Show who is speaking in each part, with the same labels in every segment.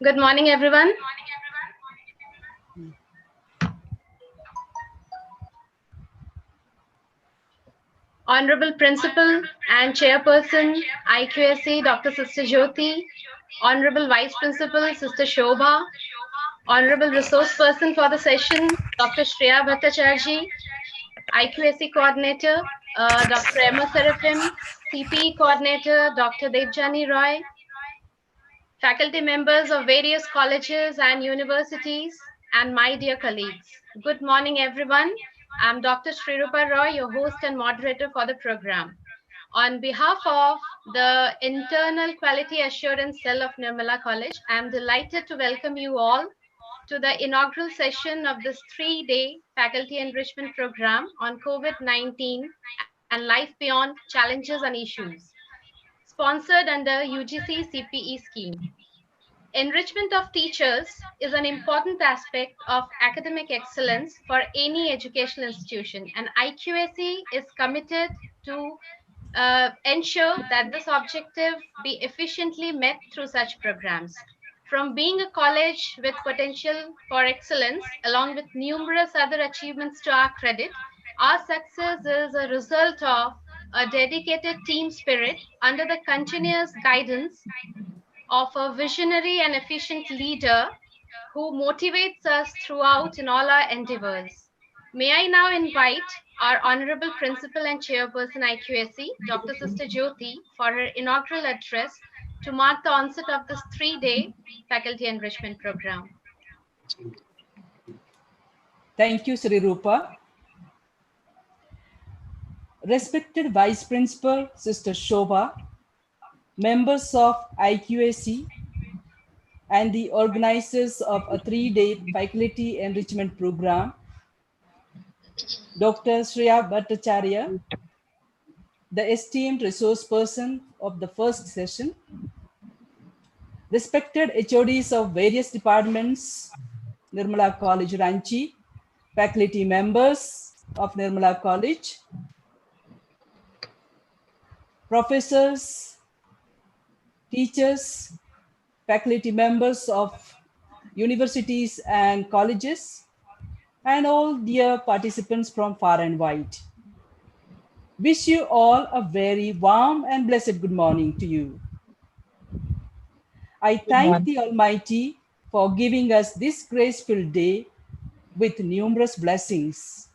Speaker 1: Good morning, everyone. Honorable Principal and Chairperson, IQSC, Dr. Sister Jyoti, Honorable Vice Principal, Sister Shobha, Honorable Resource Person for the session, Dr. Shreya Bhattacharji, IQSC Coordinator, Dr. Emma Serafim, CPE Coordinator, Dr. Devjani Roy, faculty members of various colleges and universities, and my dear colleagues. Good morning, everyone. I'm Dr. Shreya Roy, your host and moderator for the program. On behalf of the Internal Quality Assurance Cell of Nirmala College, I'm delighted to welcome you all to the inaugural session of this 3-day faculty enrichment program on COVID-19 and life beyond challenges and issues, sponsored under UGC CPE scheme. Enrichment of teachers is an important aspect of academic excellence for any educational institution, and IQAC is committed to ensure that this objective be efficiently met through such programs. From being a college with potential for excellence, along with numerous other achievements to our credit, our success is a result of a dedicated team spirit under the continuous guidance of a visionary and efficient leader who motivates us throughout in all our endeavors. May I now invite our Honorable Principal and Chairperson IQSC, Dr. Sister Jyoti, for her inaugural address to mark the onset of this 3-day faculty enrichment program.
Speaker 2: Thank you, Sri Rupa. Respected Vice Principal, Sister Shobha, members of IQAC, and the organizers of a 3-day faculty enrichment program, Dr. Shreya Bhattacharya, the esteemed resource person of the first session, respected HODs of various departments, Nirmala College, Ranchi, faculty members of Nirmala College, professors, teachers, faculty members of universities and colleges, and all dear participants from far and wide. Wish you all a very warm and blessed good morning to you. I thank the Almighty for giving us this graceful day with numerous blessings.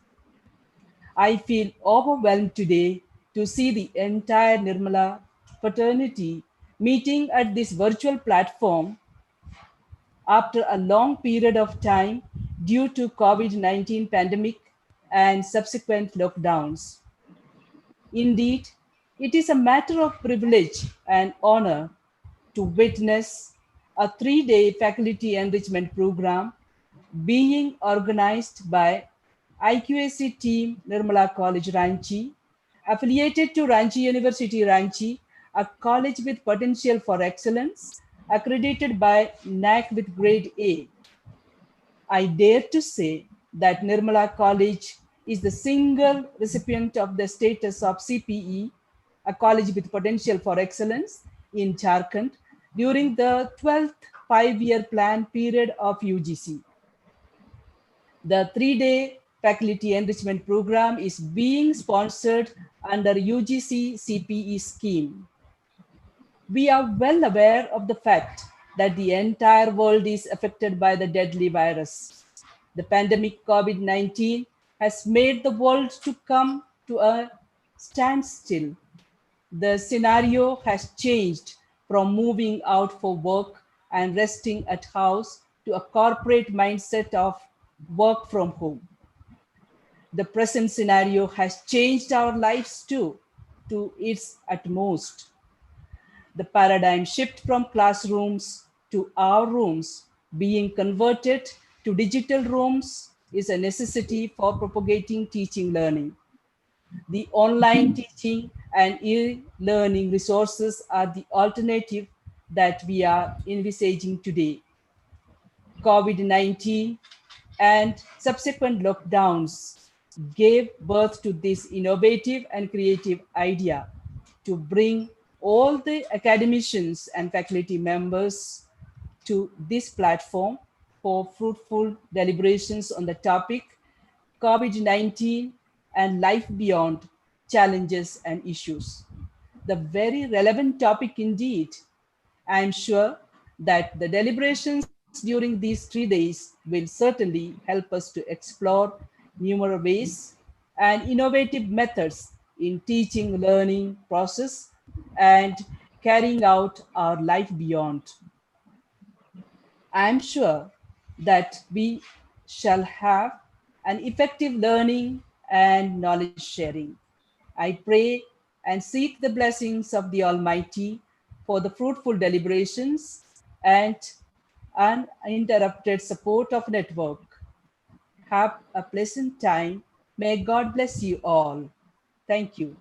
Speaker 2: I feel overwhelmed today to see the entire Nirmala fraternity meeting at this virtual platform after a long period of time due to COVID-19 pandemic and subsequent lockdowns. Indeed, it is a matter of privilege and honor to witness a 3-day faculty enrichment program being organized by IQAC team Nirmala College Ranchi, affiliated to Ranchi University Ranchi, a college with potential for excellence, accredited by NAC with grade A. I dare to say that Nirmala College is the single recipient of the status of CPE, a college with potential for excellence in Jharkhand during the 12th 5-year plan period of UGC. The 3-day faculty enrichment program is being sponsored under UGC CPE scheme. We are well aware of the fact that the entire world is affected by the deadly virus. The pandemic COVID-19 has made the world to come to a standstill. The scenario has changed from moving out for work and resting at house to a corporate mindset of work from home. The present scenario has changed our lives too, to its utmost. The paradigm shift from classrooms to our rooms being converted to digital rooms is a necessity for propagating teaching learning. The online teaching and e-learning resources are the alternative that we are envisaging today. COVID-19 and subsequent lockdowns gave birth to this innovative and creative idea to bring all the academicians and faculty members to this platform for fruitful deliberations on the topic COVID-19 and life beyond challenges and issues. The very relevant topic indeed. I am sure that the deliberations during these 3 days will certainly help us to explore numerous ways and innovative methods in teaching learning process and carrying out our life beyond. I am sure that we shall have an effective learning and knowledge sharing. I pray and seek the blessings of the Almighty for the fruitful deliberations and uninterrupted support of network. Have a pleasant time. May God bless you all. Thank you.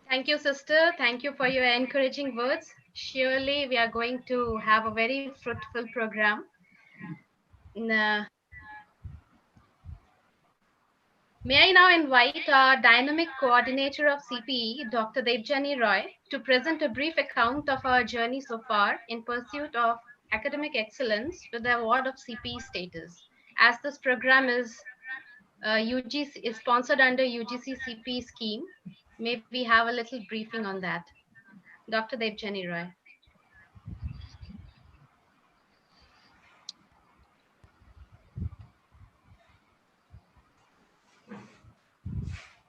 Speaker 1: Thank you, sister. Thank you for your encouraging words. Surely we are going to have a very fruitful program. May I now invite our dynamic coordinator of CPE, Dr. Devjani Roy, to present a brief account of our journey so far in pursuit of academic excellence with the award of CPE status. As this program is sponsored under UGC CPE scheme, may we have a little briefing on that. Dr. Devjani Roy.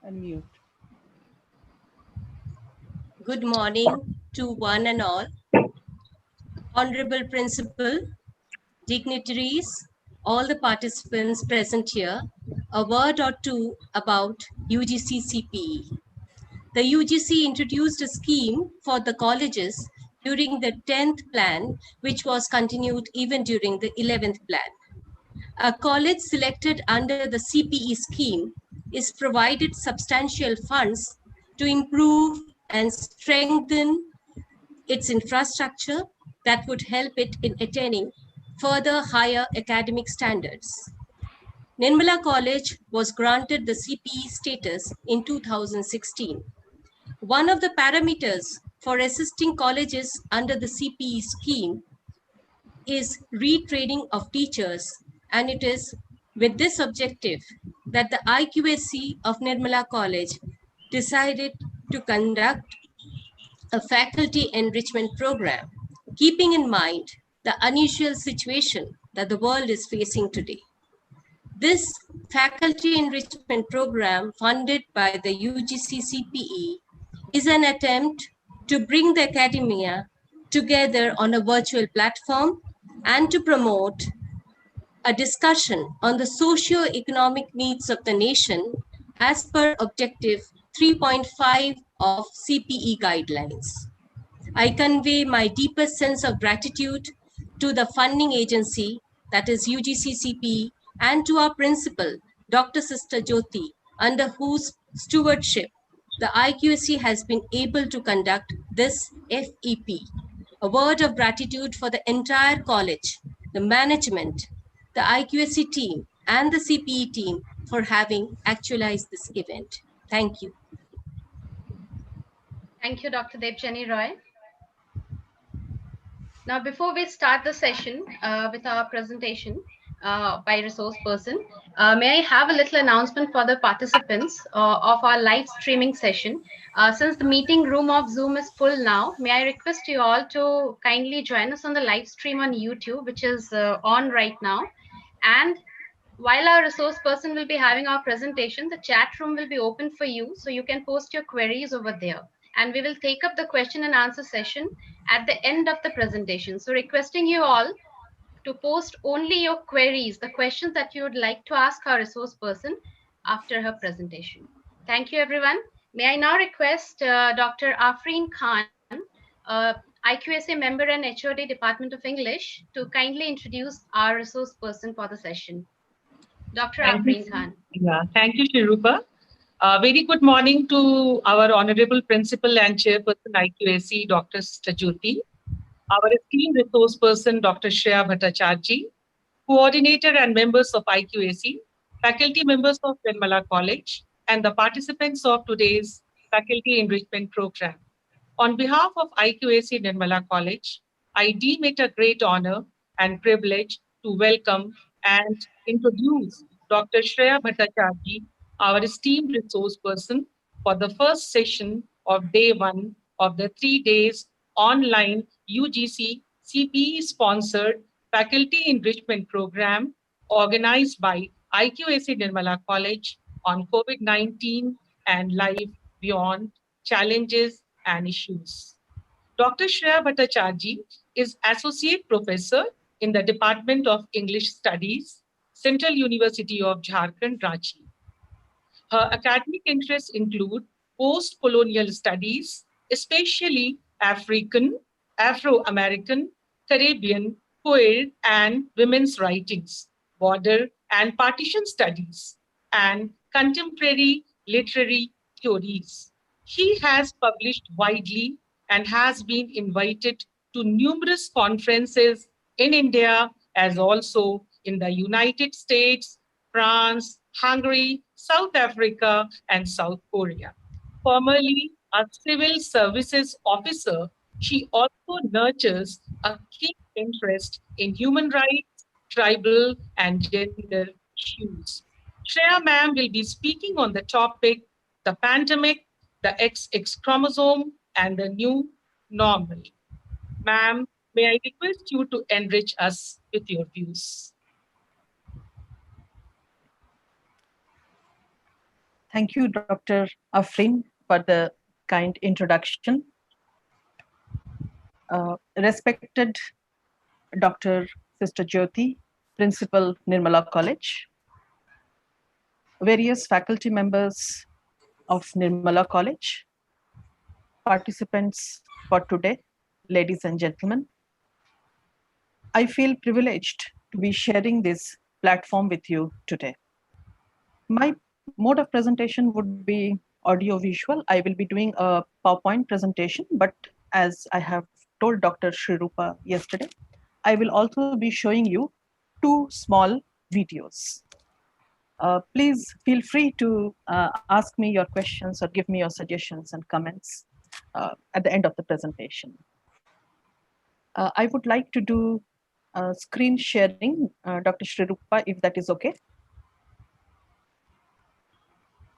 Speaker 2: Unmute.
Speaker 3: Good morning to one and all. Honorable Principal, dignitaries, all the participants present here, a word or two about UGC CPE. The UGC introduced a scheme for the colleges during the 10th plan, which was continued even during the 11th plan. A college selected under the CPE scheme is provided substantial funds to improve and strengthen its infrastructure that would help it in attaining further higher academic standards. Nirmala College was granted the CPE status in 2016. One of the parameters for assisting colleges under the CPE scheme is retraining of teachers, and it is with this objective that the IQAC of Nirmala College decided to conduct a faculty enrichment program, keeping in mind the unusual situation that the world is facing today. This faculty enrichment program, funded by the UGC CPE, is an attempt to bring the academia together on a virtual platform and to promote a discussion on the socio-economic needs of the nation as per Objective 3.5 of CPE guidelines. I convey my deepest sense of gratitude to the funding agency, that is UGC CPE, and to our principal, Dr. Sister Jyoti, under whose stewardship the IQAC has been able to conduct this FEP. A word of gratitude for the entire college, the management, the IQAC team, and the CPE team for having actualized this event. Thank you.
Speaker 1: Thank you, Dr. Devjani Roy. Now, before we start the session with our presentation by resource person, may I have a little announcement for the participants of our live streaming session. Since the meeting room of Zoom is full now, may I request you all to kindly join us on the live stream on YouTube, which is on right now. And while our resource person will be having our presentation, the chat room will be open for you, so you can post your queries over there. And we will take up the question and answer session at the end of the presentation. So requesting you all to post only your queries, the questions that you would like to ask our resource person after her presentation. Thank you, everyone. May I now request Dr. Afreen Khan, IQSA member and HOD Department of English, to kindly introduce our resource person for the session. Dr. Afreen Khan.
Speaker 4: Yeah, thank you, Shirupa. Very good morning to our Honorable Principal and Chairperson IQAC, Dr. Sister Jyoti, our esteemed resource person, Dr. Shreya Bhattacharji, coordinator and members of IQAC, faculty members of Nirmala College, and the participants of today's faculty enrichment program. On behalf of IQAC Nirmala College, I deem it a great honor and privilege to welcome and introduce Dr. Shreya Bhattacharji, our esteemed resource person, for the first session of day one of the 3 days online UGC CPE sponsored faculty enrichment program organized by IQAC Nirmala College on COVID-19 and life beyond challenges and issues. Dr. Shreya Bhattacharji is Associate Professor in the Department of English Studies, Central University of Jharkhand, Ranchi. Her academic interests include post-colonial studies, especially African, Afro-American, Caribbean, queer, and women's writings, border and partition studies, and contemporary literary theories. He has published widely and has been invited to numerous conferences in India as also in the United States, France, Hungary, South Africa, and South Korea. Formerly a civil services officer, she also nurtures a keen interest in human rights, tribal, and gender issues. Shreya ma'am will be speaking on the topic the pandemic, the XX chromosome, and the new normal. Ma'am, may I request you to enrich us with your views?
Speaker 5: Thank you, Dr. Afrin, for the kind introduction. Respected Dr. Sister Jyoti, Principal Nirmala College, various faculty members of Nirmala College, participants for today, ladies and gentlemen. I feel privileged to be sharing this platform with you today. My mode of presentation would be audio visual. I will be doing a PowerPoint presentation, but as I have told Dr. Shrirupa yesterday, I will also be showing you 2 small videos. Please feel free to ask me your questions or give me your suggestions and comments at the end of the presentation. I would like to do screen sharing, Dr. Shrirupa, if that is okay.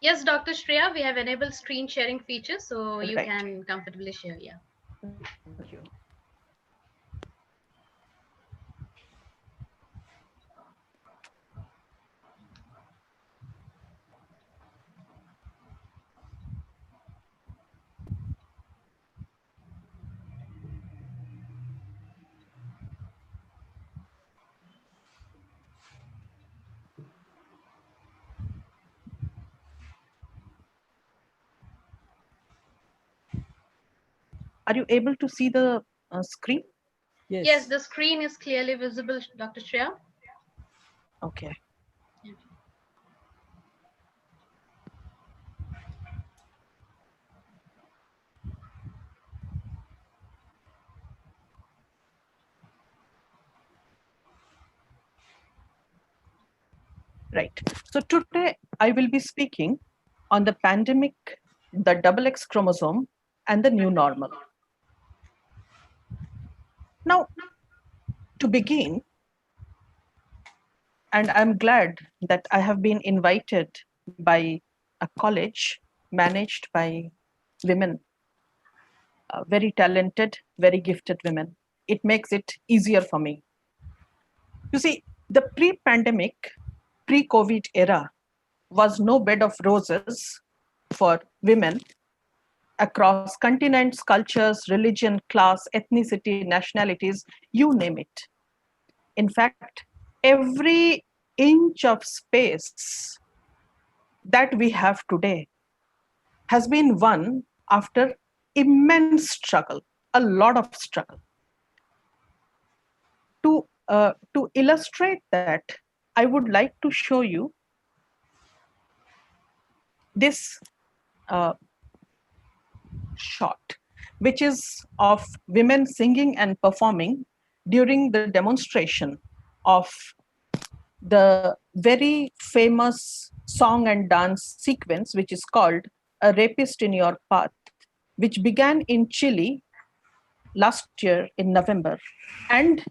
Speaker 1: Yes, Dr. Shreya, we have enabled screen sharing feature, so you
Speaker 5: Right.
Speaker 1: can comfortably share. Yeah.
Speaker 5: Thank you. Are you able to see the screen?
Speaker 1: Yes, the screen is clearly visible, Dr. Shreya.
Speaker 5: Okay. Right. So today I will be speaking on the pandemic, the double X chromosome, and the new normal. Now, to begin, and I'm glad that I have been invited by a college managed by women, very talented, very gifted women. It makes it easier for me. You see, the pre-pandemic, pre-COVID era was no bed of roses for women across continents, cultures, religion, class, ethnicity, nationalities, you name it. In fact, every inch of space that we have today has been won after immense struggle, a lot of struggle. To illustrate that, I would like to show you this shot, which is of women singing and performing during the demonstration of the very famous song and dance sequence, which is called A Rapist in Your Path, which began in Chile last year in November and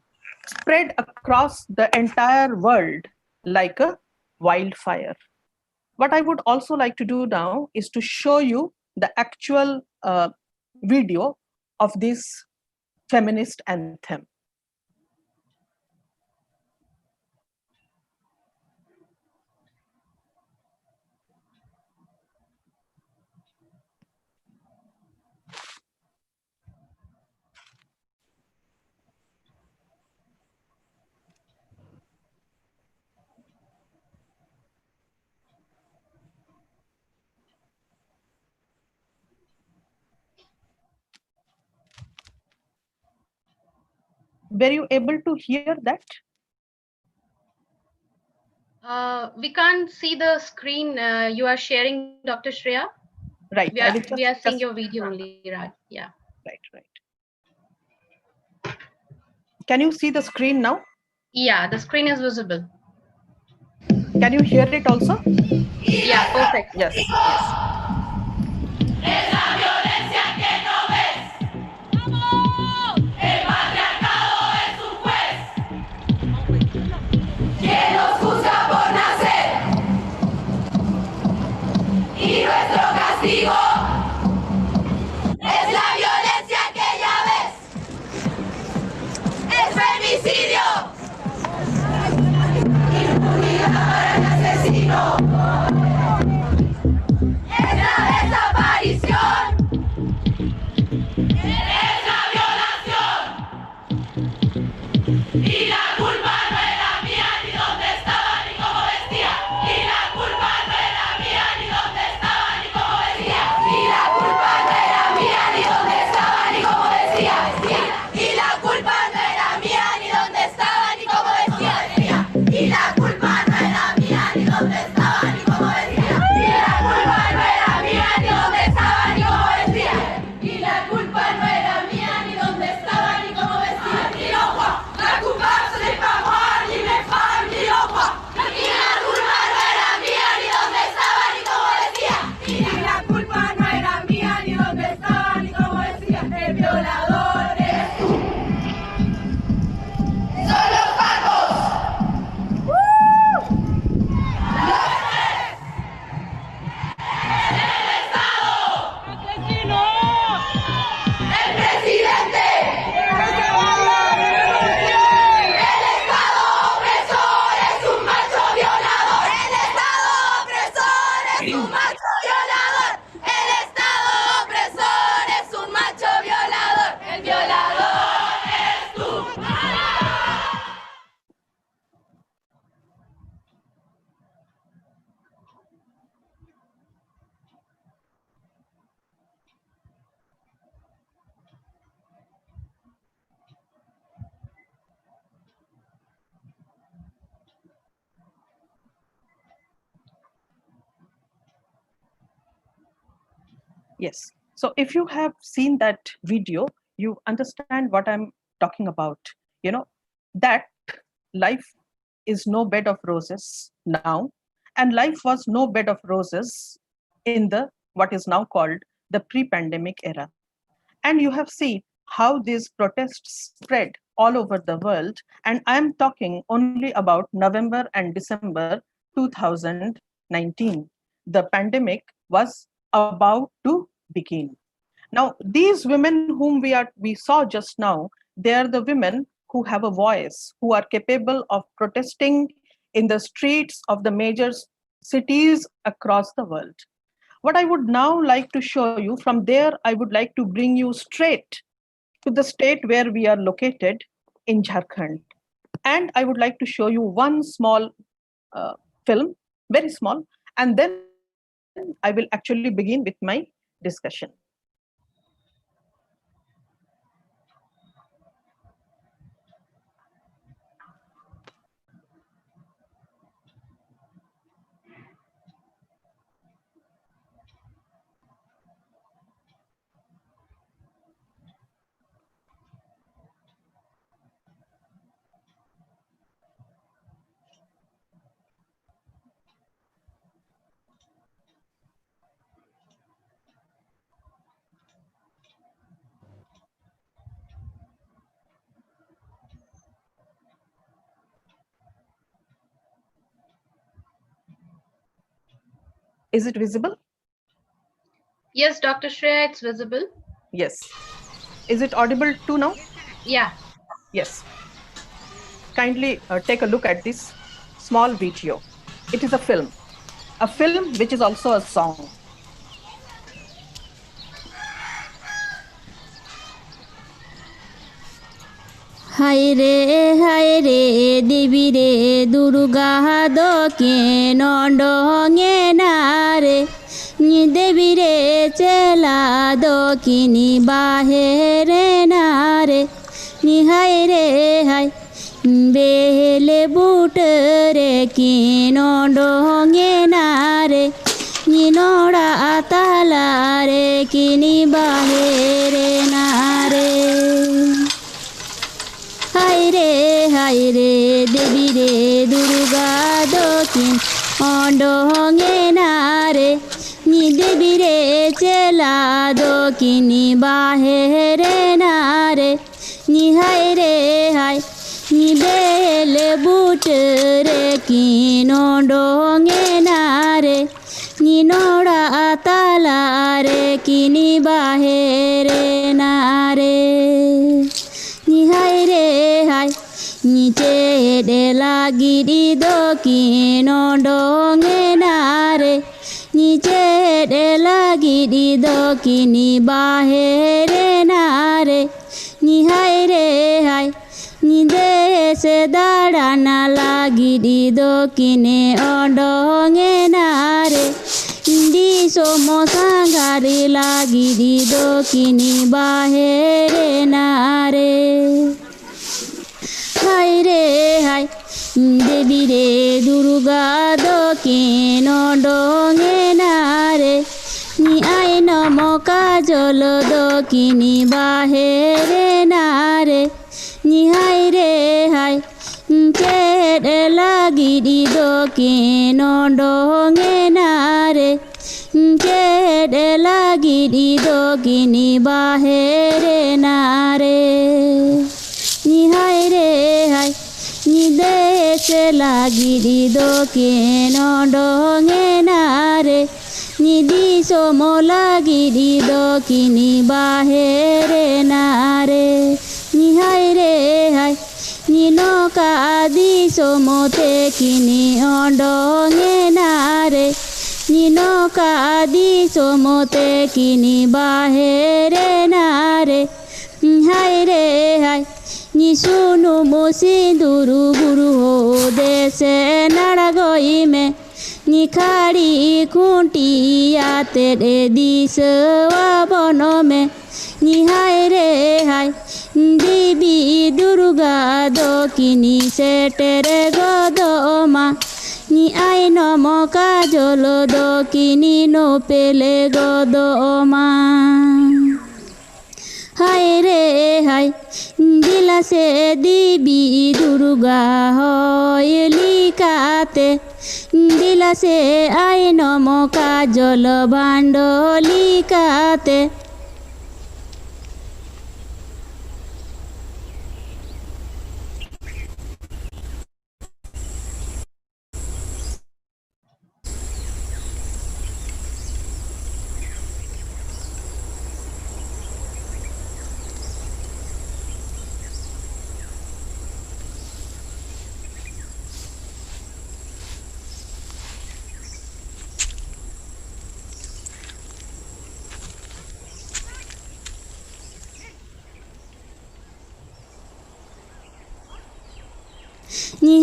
Speaker 5: spread across the entire world like a wildfire. What I would also like to do now is to show you the actual video of this feminist anthem. Were you able to hear that?
Speaker 1: We can't see the screen you are sharing, Dr. Shreya.
Speaker 5: Right.
Speaker 1: We are seeing your video only, right? Yeah.
Speaker 5: Right. Can you see the screen now?
Speaker 1: Yeah, the screen is visible.
Speaker 5: Can you hear it also?
Speaker 1: Yeah, perfect.
Speaker 5: Yes.
Speaker 6: Es la violencia que ya ves. Es femicidio. Impunidad para el asesino. Es la desaparición. Es la violación. Y la culpa no era mía, ni dónde estaba, ni cómo vestía. Y la culpa no era mía, ni dónde estaba, ni cómo vestía. Y la culpa no era mía, ni dónde estaba, ni cómo vestía. Y la culpa no era mía, ni dónde estaba, ni cómo vestía. Y la culpa no era mía, ni dónde estaba, ni cómo vestía. Y la culpa no era mía, ni dónde estaba, ni cómo vestía. Y la culpa no era mía, ni dónde estaba, ni cómo vestía. Ni loco, la culpa se le pagó, ni me pagan, ni loco. Y la culpa no era mía, ni dónde estaba, ni cómo vestía. Y la culpa no era mía, ni dónde estaba, ni cómo vestía. El violador eres tú. Son los pacos. El presidente. El Estado opresor es un macho violador. El Estado opresor es un macho violador. El Estado opresor es un macho violador. El violador es tú.
Speaker 5: Yes. So if you have seen that video, you understand what I'm talking about. You know, that life is no bed of roses now, and life was no bed of roses in the what is now called the pre-pandemic era. And you have seen how these protests spread all over the world. And I'm talking only about November and December 2019. The pandemic was about to begin. Now, these women whom we saw just now, they are the women who have a voice, who are capable of protesting in the streets of the major cities across the world. What I would now like to show you, from there, I would like to bring you straight to the state where we are located in Jharkhand. And I would like to show you one small film, very small, and then I will actually begin with my discussion. Is it visible?
Speaker 1: Yes, Dr. Shreya, it's visible.
Speaker 5: Yes. Is it audible too now?
Speaker 1: Yeah.
Speaker 5: Yes. Kindly take a look at this small video. It is a film which is also a song.
Speaker 7: হায় রে দেবী রে দুর্গা দকে নডঙে নারে দেবী রে চেলা দকিনি বাহেরে নারে হায় রে হায় বেলে বুট রে কি নডঙে নারে নড়া তালা রে কিনি বাহেরে নারে হায় রে দেবী রে দুর্গা দক্ষিণ অডঙে নারে দেবী রে চেলা দক্ষিণী বাহেরে নারে হায় রে হায় বেল বুট রে কিন ডঙে নারে নড়া তালা রে কিনি বাহেরে নারে হায় রে হায় নিচে ডেলা গিরি দক্ষিণ ডঙে নারে নিচে ডেলা গিরি দক্ষিণী বাহেরে নারে হায় রে হায় দেশে দাঁড়ানা লাগিরি দক্ষিণে অডঙে নারে সমসাঙ্গারে লাগিরি দক্ষিণী বাহেরে নারে হায় রে হায় দেবী রে দুর্গা দক্ষিণ ডঙে নারে আই নম কাজল দক্ষিণী বাহেরে নারে হায় রে হায় চেড়ে লাগিরি দক্ষিণ ডঙে নারে চেড়ে লাগিরি দক্ষিণী বাহেরে নারে হায় রে হায় দেশে লাগিরি দক্ষিণ ডঙে নারে দিশম লাগিরি দক্ষিণী বাহেরে নারে হায় রে হায় নৌকা দিশমতে কিনি অডঙে নারে নৌকা দিশমতে কিনি বাহেরে নারে হায় রে হায় শুনু মুসি দুরু গুরু হো দেশে নাড়া গইমে নিখাড়ি খুঁটিয়াতে রে দিস বনমে হায় রে হায় দেবী দুর্গা দক্ষিণী সেটেরে গদমা আই নম কাজল দক্ষিণী নো পেলে গদমা হায় রে হায় দিলাসে দেবী দুর্গা হয় লিকাতে দিলাসে আই নম কাজল ভাণ্ড লিকাতে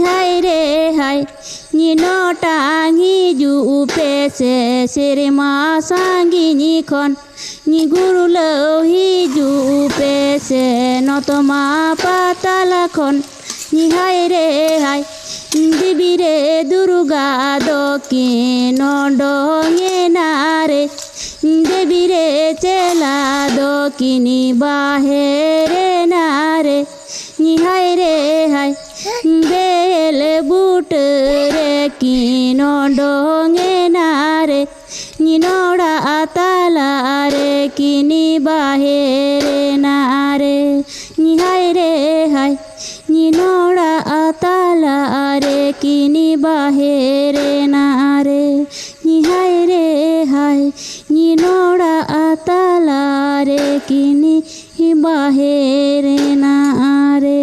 Speaker 7: হায় রে হায় নটাঙি জু পেছে সেরে মা সাঙ্গিনী খন গুরু লহি জু পেছে নতমা পাতালা খন হায় রে হায় দেবী রে দুর্গা দক্ষিণ ডঙে নারে দেবী রে চেলা দক্ষিণী বাহেরে নারে হায় রে হায় বেল বুট রে কিন ডঙে নারে নড়া তালা রে কিনি বাহেরে নারে হায় রে হায় নড়া তালা রে কিনি বাহেরে নারে হায় রে बाहेरे ना रे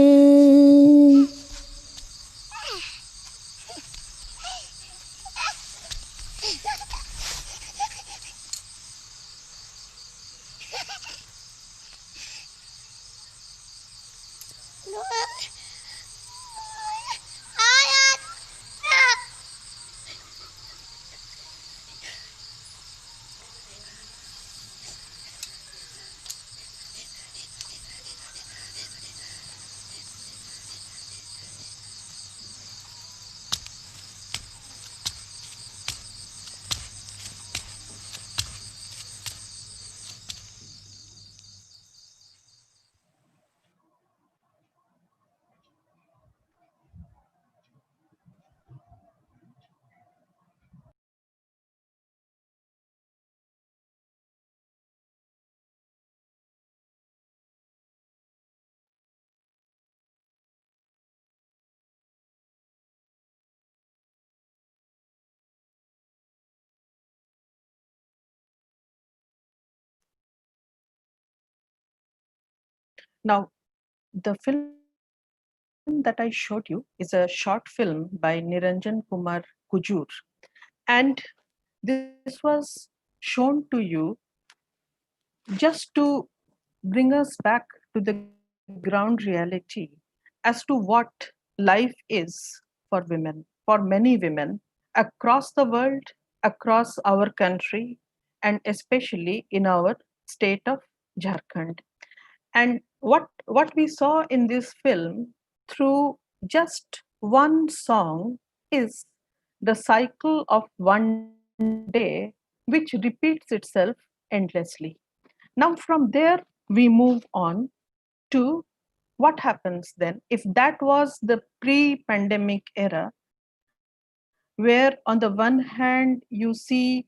Speaker 5: Now, the film that I showed you is a short film by Niranjan Kumar Kujur. And this was shown to you just to bring us back to the ground reality as to what life is for women, for many women across the world, across our country, and especially in our state of Jharkhand. And what we saw in this film through just one song is the cycle of one day which repeats itself endlessly. Now, from there, we move on to what happens then if that was the pre-pandemic era, where on the one hand you see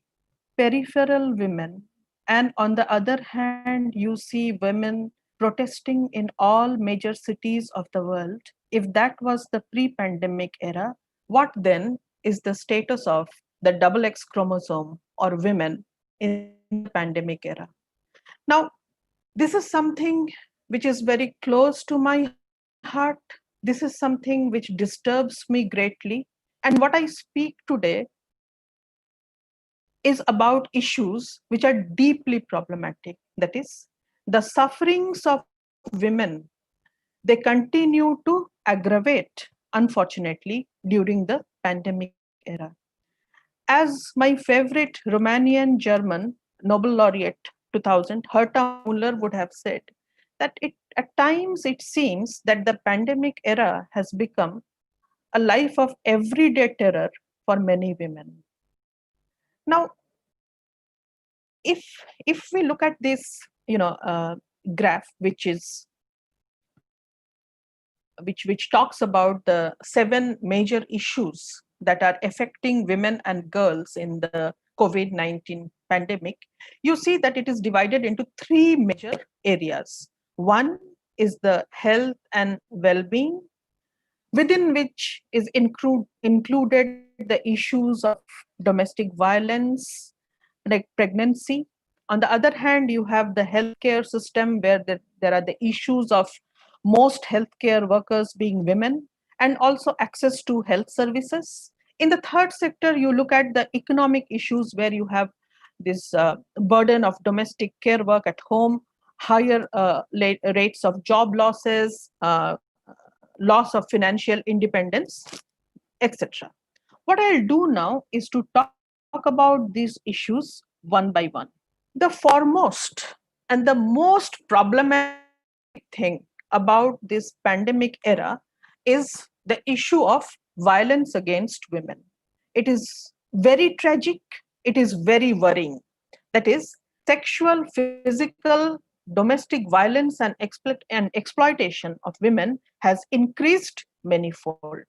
Speaker 5: peripheral women, and on the other hand you see women protesting in all major cities of the world. If that was the pre-pandemic era, what then is the status of the double X chromosome or women in the pandemic era? Now, this is something which is very close to my heart. This is something which disturbs me greatly. And what I speak today is about issues which are deeply problematic. That is, the sufferings of women, they continue to aggravate, unfortunately, during the pandemic era. As my favorite Romanian German Nobel laureate 2000, Herta Muller, would have said, that at times it seems that the pandemic era has become a life of everyday terror for many women. Now, if we look at this, graph, which talks about the 7 major issues that are affecting women and girls in the COVID-19 pandemic, you see that it is divided into 3 major areas. One is the health and well-being, within which is included the issues of domestic violence, like pregnancy. On the other hand, you have the healthcare system where there are the issues of most healthcare workers being women, and also access to health services. In the third sector, you look at the economic issues where you have this burden of domestic care work at home, higher rates of job losses, loss of financial independence, etc. What I'll do now is to talk about these issues one by one. The foremost and the most problematic thing about this pandemic era is the issue of violence against women. It is very tragic, it is very worrying. That is, sexual, physical, domestic violence and exploitation of women has increased manifold.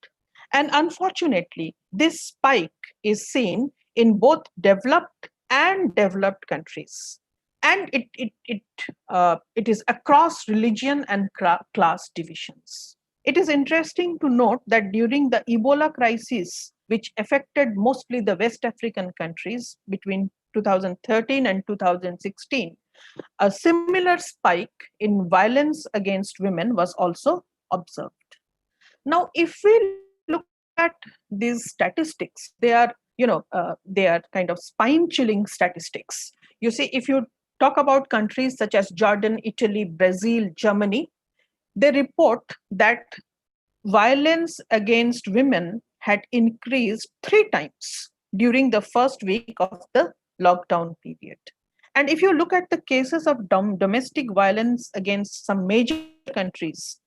Speaker 5: And unfortunately, this spike is seen in both developed and developed countries. And it is across religion and class divisions. It is interesting to note that during the Ebola crisis, which affected mostly the West African countries between 2013 and 2016, A similar spike in violence against women was also observed. Now, if we look at these statistics, they are kind of spine-chilling statistics. You see, if you talk about countries such as Jordan, Italy, Brazil, Germany, they report that violence against women had increased 3 times during the first week of the lockdown period. And if you look at the cases of domestic violence against some major countries,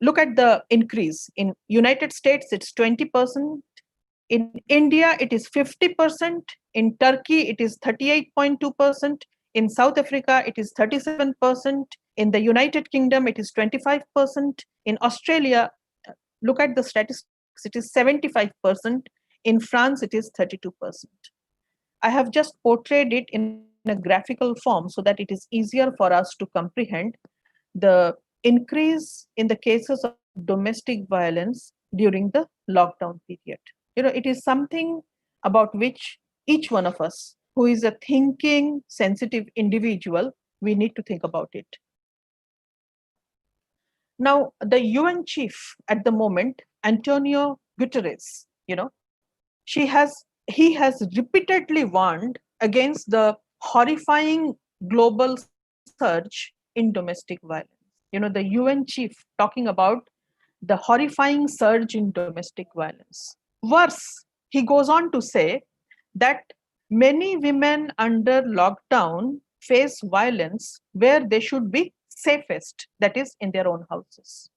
Speaker 5: look at the increase. In United States, it's 20%. In India, it is 50%. In Turkey, it is 38.2%. In South Africa, it is 37%. In the United Kingdom, it is 25%. In Australia, look at the statistics, it is 75%. In France, it is 32%. I have just portrayed it in a graphical form so that it is easier for us to comprehend the increase in the cases of domestic violence during the lockdown period. It is something about which each one of us who is a thinking, sensitive individual, we need to think about it. Now, the UN chief at the moment, Antonio Guterres, he has repeatedly warned against the horrifying global surge in domestic violence. The UN chief talking about the horrifying surge in domestic violence. Worse, he goes on to say that many women under lockdown face violence where they should be safest, that is, in their own houses.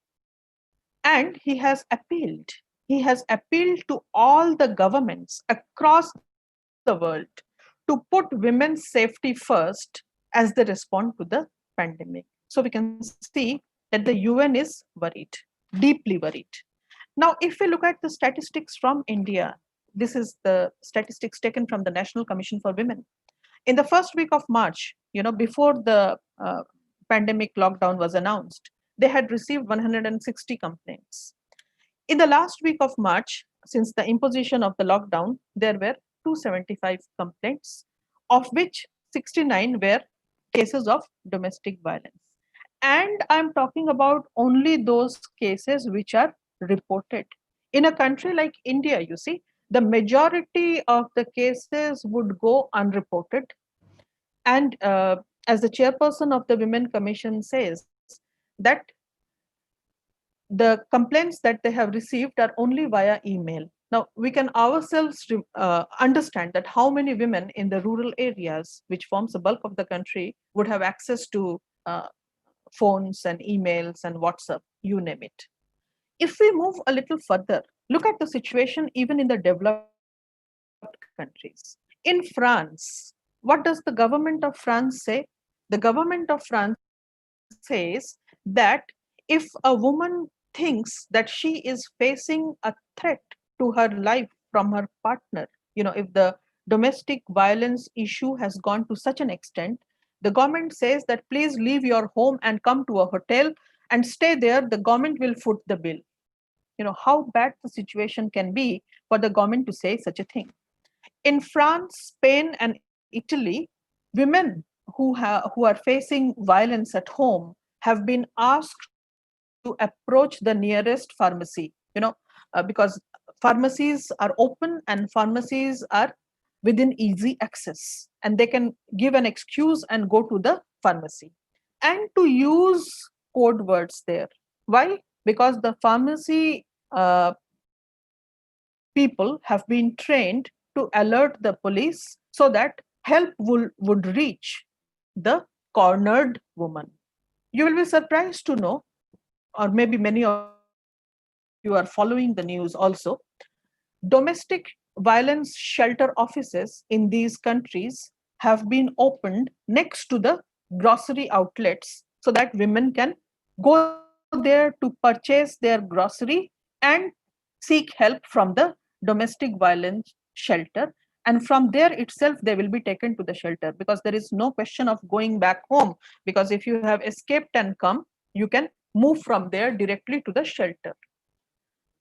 Speaker 5: And he has appealed to all the governments across the world to put women's safety first as they respond to the pandemic. So we can see that the UN is worried, deeply worried. Now, if we look at the statistics from India, this is the statistics taken from the National Commission for Women. In the first week of March, before the pandemic lockdown was announced, they had received 160 complaints. In the last week of March, since the imposition of the lockdown, there were 275 complaints, of which 69 were cases of domestic violence. And I'm talking about only those cases which are reported. In a country like India, you see, the majority of the cases would go unreported. And as the chairperson of the Women Commission says, that the complaints that they have received are only via email. Now, we can ourselves understand that how many women in the rural areas, which forms the bulk of the country, would have access to phones and emails and WhatsApp, you name it. If we move a little further, look at the situation even in the developed countries. In France, what does the government of France say? The government of France says that if a woman thinks that she is facing a threat to her life from her partner, if the domestic violence issue has gone to such an extent, the government says that please leave your home and come to a hotel and stay there, the government will foot the bill. How bad the situation can be for the government to say such a thing. In France, Spain, and Italy, women who are facing violence at home have been asked to approach the nearest pharmacy, because pharmacies are open and pharmacies are within easy access, and they can give an excuse and go to the pharmacy and to use code words there. Why? Because the pharmacy people have been trained to alert the police so that help would reach the cornered woman. You will be surprised to know, or maybe many of you are following the news also, domestic violence shelter offices in these countries have been opened next to the grocery outlets so that women can go there to purchase their grocery and seek help from the domestic violence shelter. And from there itself, they will be taken to the shelter, because there is no question of going back home. Because if you have escaped and come, you can move from there directly to the shelter.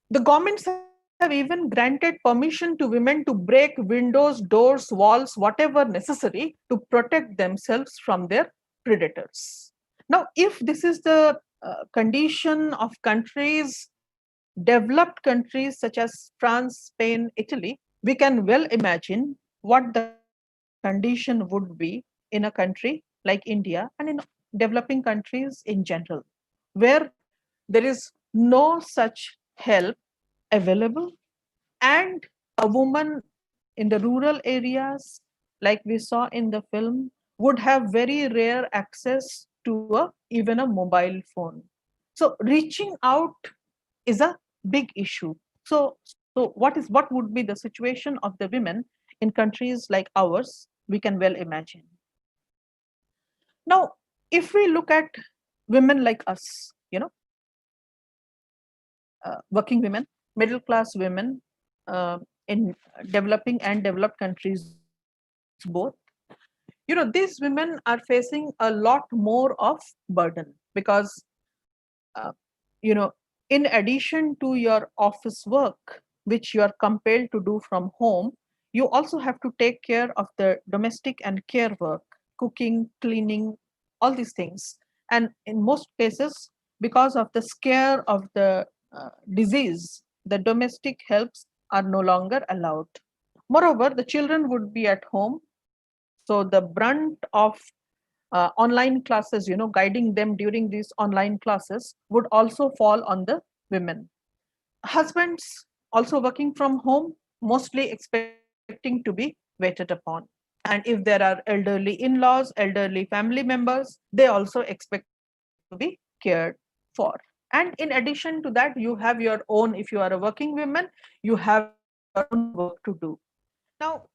Speaker 5: The governments have have even granted permission to women to break windows, doors, walls, whatever necessary to protect themselves from their predators. Now, if this is the condition of countries, developed countries such as France, Spain, Italy, we can well imagine what the condition would be in a country like India and in developing countries in general, where there is no such help available, and a woman in the rural areas, like we saw in the film, would have very rare access to even a mobile phone. So reaching out is a big issue. So what would be the situation of the women in countries like ours? We can well imagine. Now, if we look at women like us, working women, middle class women, in developing and developed countries both, these women are facing a lot more of burden, because uh, you know in addition to your office work, which you are compelled to do from home, you also have to take care of the domestic and care work, cooking, cleaning, all these things. And in most cases, because of the scare of the disease, the domestic helps are no longer allowed. Moreover, the children would be at home, so the brunt of online classes, guiding them during these online classes, would also fall on the women. Husbands also working from home, mostly expecting to be waited upon. And if there are elderly in-laws, elderly family members, they also expect to be cared for. And in addition to that, you have your own, if you are a working woman, you have your own work to do. Now,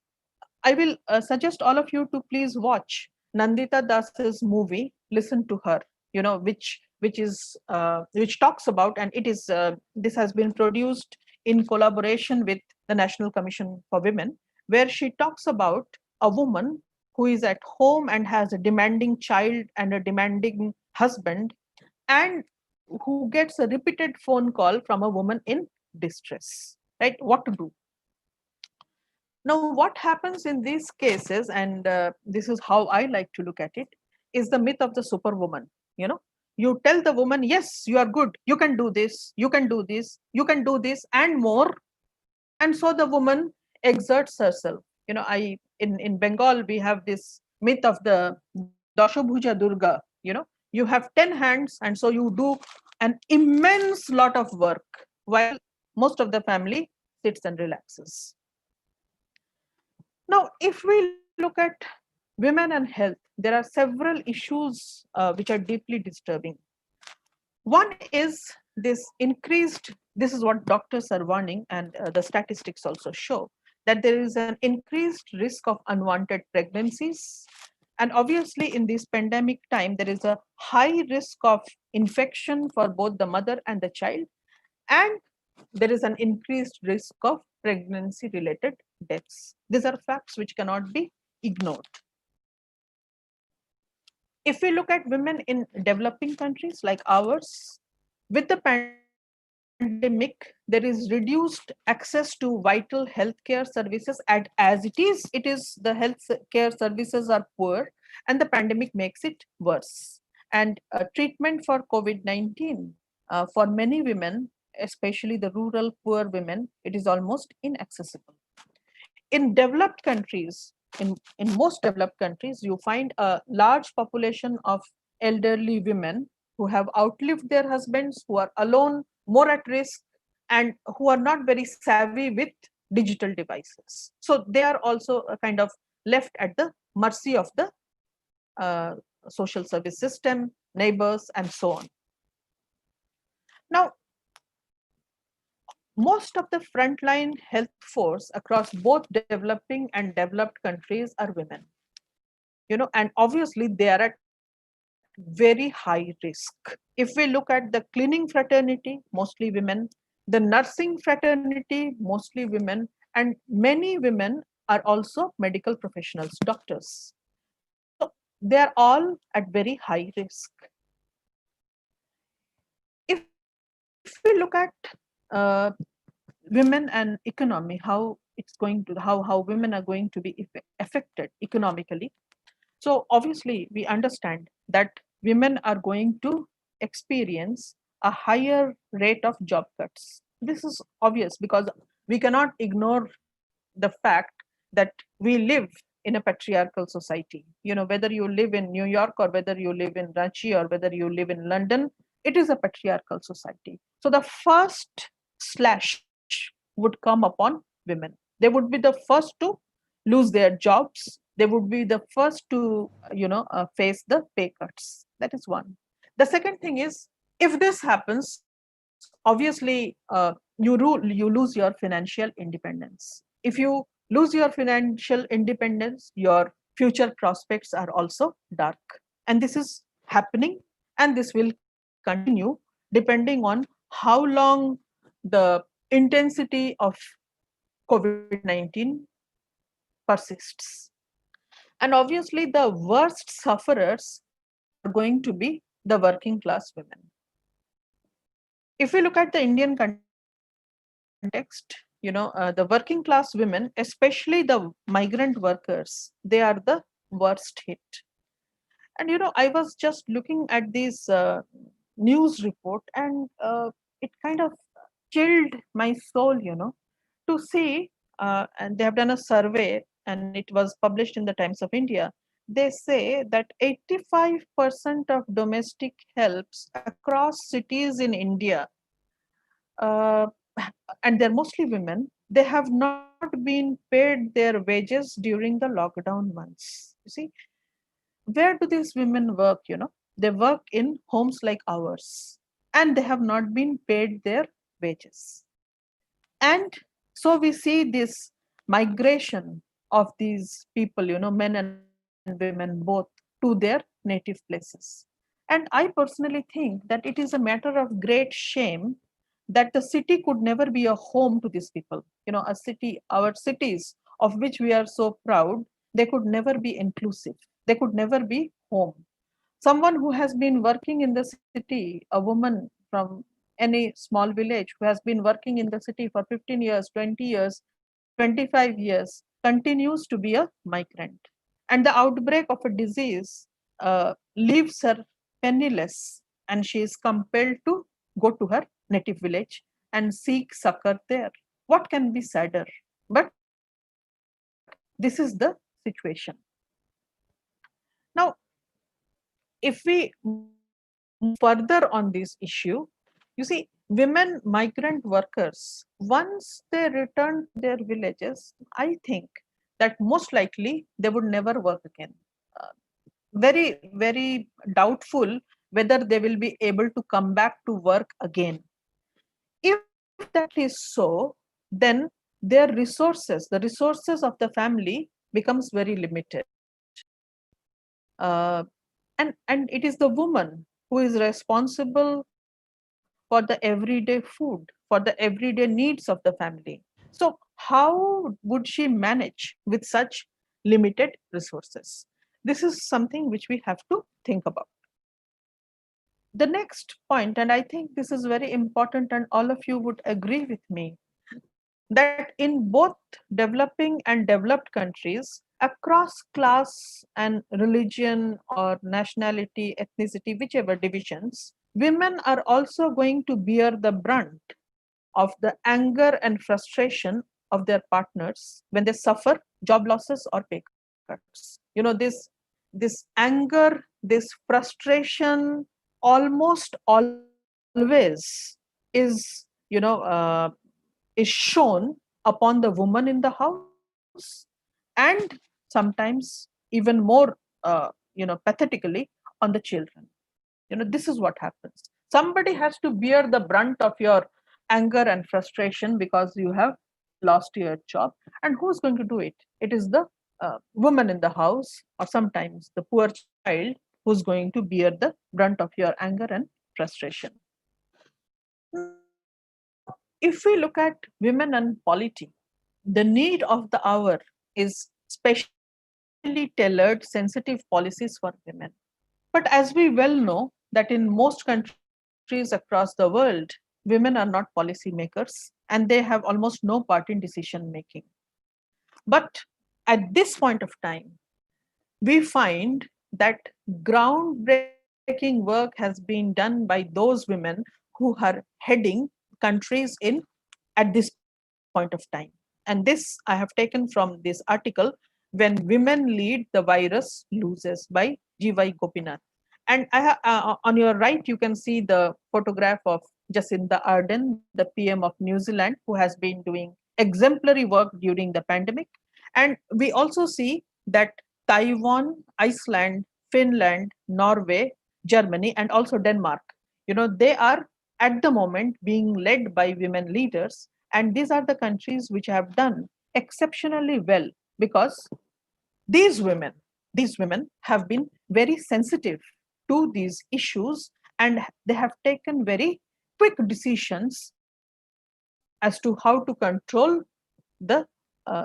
Speaker 5: I will suggest all of you to please watch Nandita Das's movie "Listen to Her," which talks about, and this has been produced in collaboration with the National Commission for Women, where she talks about a woman who is at home and has a demanding child and a demanding husband, and who gets a repeated phone call from a woman in distress. Right? What to do? Now, what happens in these cases, and this is how I like to look at it, is the myth of the superwoman. You know, you tell the woman, yes, you are good, you can do this, you can do this, you can do this, and more. And so the woman exerts herself. In Bengal, we have this myth of the Dashabhuja Durga. You have 10 hands, and so you do an immense lot of work while most of the family sits and relaxes. Now, if we look at women and health, there are several issues which are deeply disturbing. One is this is what doctors are warning, and the statistics also show that there is an increased risk of unwanted pregnancies. And obviously, in this pandemic time, there is a high risk of infection for both the mother and the child. And there is an increased risk of pregnancy related deaths. These are facts which cannot be ignored. If we look at women in developing countries like ours, with the pandemic, there is reduced access to vital healthcare services. And as it is the healthcare services are poor, and the pandemic makes it worse. And treatment for COVID-19 for many women, especially the rural poor women, it is almost inaccessible. In developed countries, in most developed countries, you find a large population of elderly women who have outlived their husbands, who are alone, more at risk, and who are not very savvy with digital devices. So they are also kind of left at the mercy of the uh, social service system, neighbors, and so on. Now, most of the frontline health force across both developing and developed countries are women. And obviously they are at very high risk. If we look at the cleaning fraternity, mostly women, the nursing fraternity, mostly women, and many women are also medical professionals, doctors. So they are all at very high risk. If we look at uh, women and economy, how it's going to, how women are going to be affected economically. So obviously we understand that women are going to experience a higher rate of job cuts. This is obvious because we cannot ignore the fact that we live in a patriarchal society. You know, whether you live in New York or whether you live in Ranchi or whether you live in London, it is a patriarchal society. So the first slash would come upon women. They would be the first to lose their jobs. They would be the first to, face the pay cuts. That is one. The second thing is, if this happens, obviously you lose your financial independence. If you lose your financial independence, your future prospects are also dark, and this is happening, and this will continue depending on how long the intensity of COVID-19 persists. And obviously the worst sufferers are going to be the working class women. If we look at the Indian context, the working class women, especially the migrant workers, they are the worst hit. And I was just looking at this news report, and it kind of chilled my soul, to see, and they have done a survey, and it was published in the Times of India. They say that 85% of domestic helps across cities in India, uh, and they're mostly women, they have not been paid their wages during the lockdown months. You see, where do these women work? They work in homes like ours, and they have not been paid their wages. And so we see this migration of these people, men and women both, to their native places. And I personally think that it is a matter of great shame that the city could never be a home to these people. A city, our cities of which we are so proud, they could never be inclusive. They could never be home. Someone who has been working in the city, a woman from any small village who has been working in the city for 15 years, 20 years, 25 years, continues to be a migrant. And the outbreak of a disease leaves her penniless, and she is compelled to go to her native village and seek succor there. What can be sadder? But this is the situation. Now, if we move further on this issue, you see, women migrant workers, once they return to their villages, I think that most likely they would never work again. Uh, Very, very doubtful whether they will be able to come back to work again. If that is so, then their resources, the resources of the family, becomes very limited. Uh, and it is the woman who is responsible for the everyday food, for the everyday needs of the family. So how would she manage with such limited resources? This is something which we have to think about. The next point, and I think this is very important, and all of you would agree with me, that in both developing and developed countries, across class and religion or nationality, ethnicity, whichever divisions, women are also going to bear the brunt of the anger and frustration of their partners when they suffer job losses or pay cuts. This anger, this frustration, almost always is, is shown upon the woman in the house, and sometimes even more, pathetically, on the children. This is what happens. Somebody has to bear the brunt of your anger and frustration because you have lost your job. And who's going to do it? It is the woman in the house, or sometimes the poor child, who's going to bear the brunt of your anger and frustration. Now, if we look at women and polity, the need of the hour is specially tailored sensitive policies for women. But as we well know, that in most countries across the world, women women are not policy makers and they have almost no part in decision making. But at this point of time, we find that groundbreaking work has been done by those women who are heading countries in at this point of time. And this I have taken from this article, When Women Lead, the Virus Loses by G.Y. Gopinath. And on your right, you can see the photograph of Jacinda Ardern, the PM of New Zealand, who has been doing exemplary work during the pandemic. And we also see that Taiwan, Iceland, Finland, Norway, Germany, and also Denmark, they are at the moment being led by women leaders. And these are the countries which have done exceptionally well because these women, these women have been very sensitive to these issues and they have taken very quick decisions as to how to control the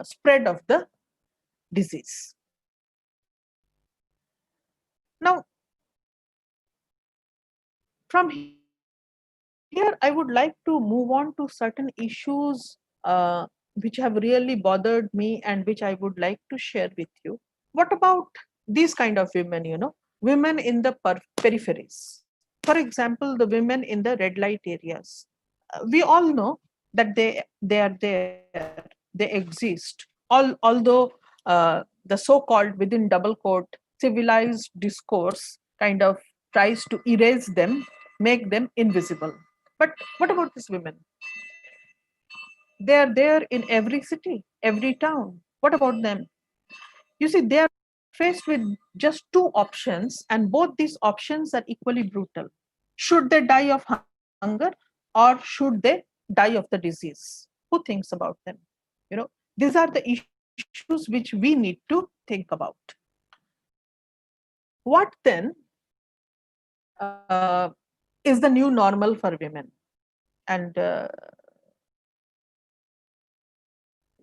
Speaker 5: spread of the disease. Now, from here, I would like to move on to certain issues which have really bothered me and which I would like to share with you. What about these kind of women, women in the peripheries? For example, the women in the red light areas. We all know that they are there, they exist. Although the so-called within double quote civilized discourse kind of tries to erase them, make them invisible. But what about these women? They are there in every city, every town. What about them? You see, they are faced with just two options, and both these options are equally brutal. Should they die of hunger or should they die of the disease? Who thinks about them? These are the issues which we need to think about. What then is the new normal for women? And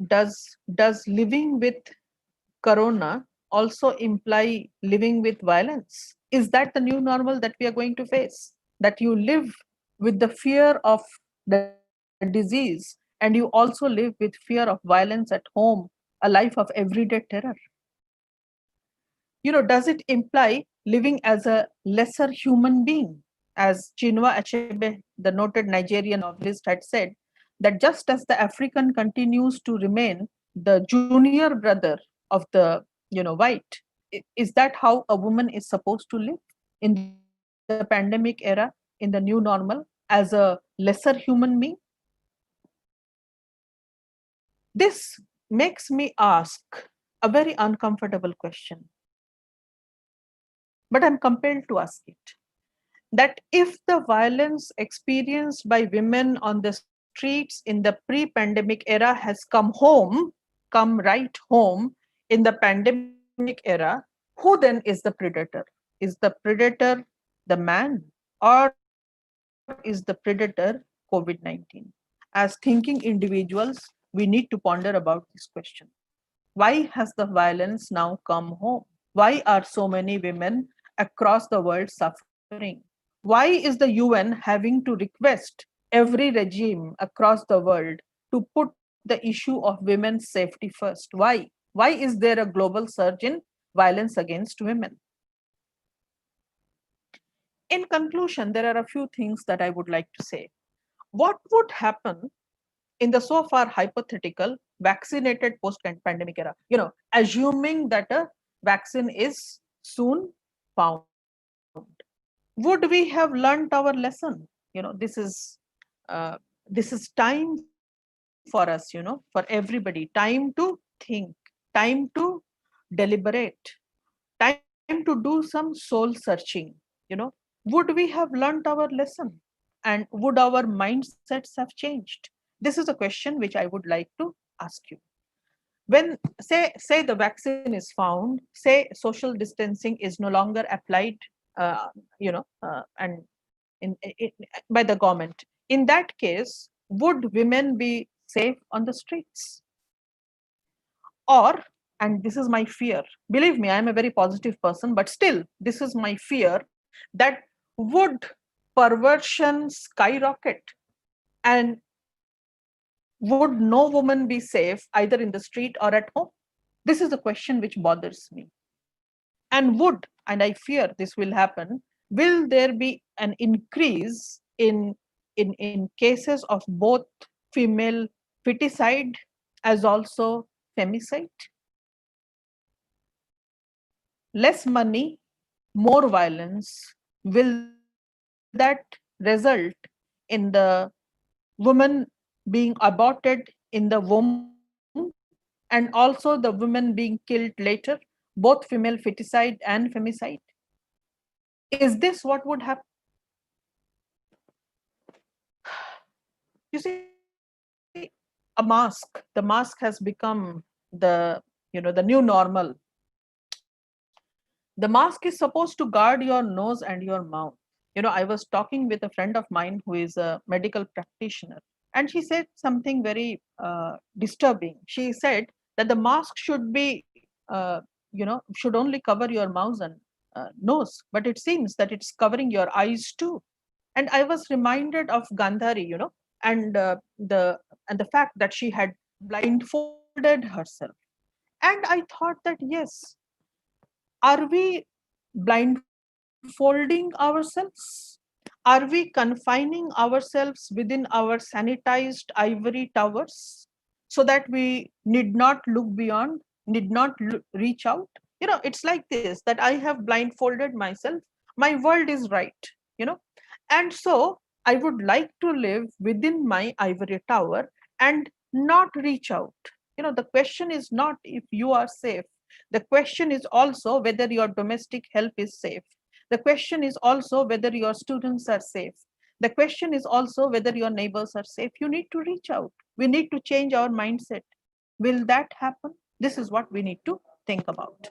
Speaker 5: does living with corona also imply living with violence? Is that the new normal that we are going to face? That you live with the fear of the disease and you also live with fear of violence at home, a life of everyday terror? Does it imply living as a lesser human being? As Chinua Achebe, the noted Nigerian novelist, had said, that just as the African continues to remain the junior brother of the white, is that how a woman is supposed to live in the pandemic era, in the new normal, as a lesser human being? This makes me ask a very uncomfortable question, but I'm compelled to ask it. That if the violence experienced by women on the streets in the pre-pandemic era has come right home in the pandemic era, who then is the predator? Is the predator the man or is the predator COVID-19? As thinking individuals, we need to ponder about this question. Why has the violence now come home? Why are so many women across the world suffering? Why is the UN having to request every regime across the world to put the issue of women's safety first? Why? Why is there a global surge in violence against women? In conclusion, there are a few things that I would like to say. What would happen in the so far hypothetical vaccinated post pandemic era, assuming that a vaccine is soon found? Would we have learned our lesson? This is time for us, for everybody, time to think, time to deliberate, time to do some soul searching. Would we have learned our lesson? And would our mindsets have changed? This is a question which I would like to ask you. When say the vaccine is found, say social distancing is no longer applied, and by the government, in that case, would women be safe on the streets? Or, and this is my fear, believe me, I am a very positive person, but still this is my fear, that would perversion skyrocket? And would no woman be safe either in the street or at home? This is a question which bothers me. And would, and I fear this will happen, will there be an increase in cases of both female feticide as also femicide? Less money, more violence. Will that result in the woman being aborted in the womb and also the women being killed later, both female feticide and femicide? Is this what would happen? You see, the mask has become the new normal. The mask is supposed to guard your nose and your mouth. I was talking with a friend of mine who is a medical practitioner, and she said something very disturbing. She said that the mask should be should only cover your mouth and nose, but it seems that it's covering your eyes too. And I was reminded of Gandhari, and the fact that she had blindfolded herself. And I thought that yes, are we blindfolding ourselves? Are we confining ourselves within our sanitized ivory towers so that we need not look beyond, need not reach out? It's like this, that I have blindfolded myself. My world is right, you know. And so I would like to live within my ivory tower and not reach out. The question is not if you are safe. The question is also whether your domestic help is safe. The question is also whether your students are safe. The question is also whether your neighbors are safe. You need to reach out. We need to change our mindset. Will that happen? This is what we need to think about.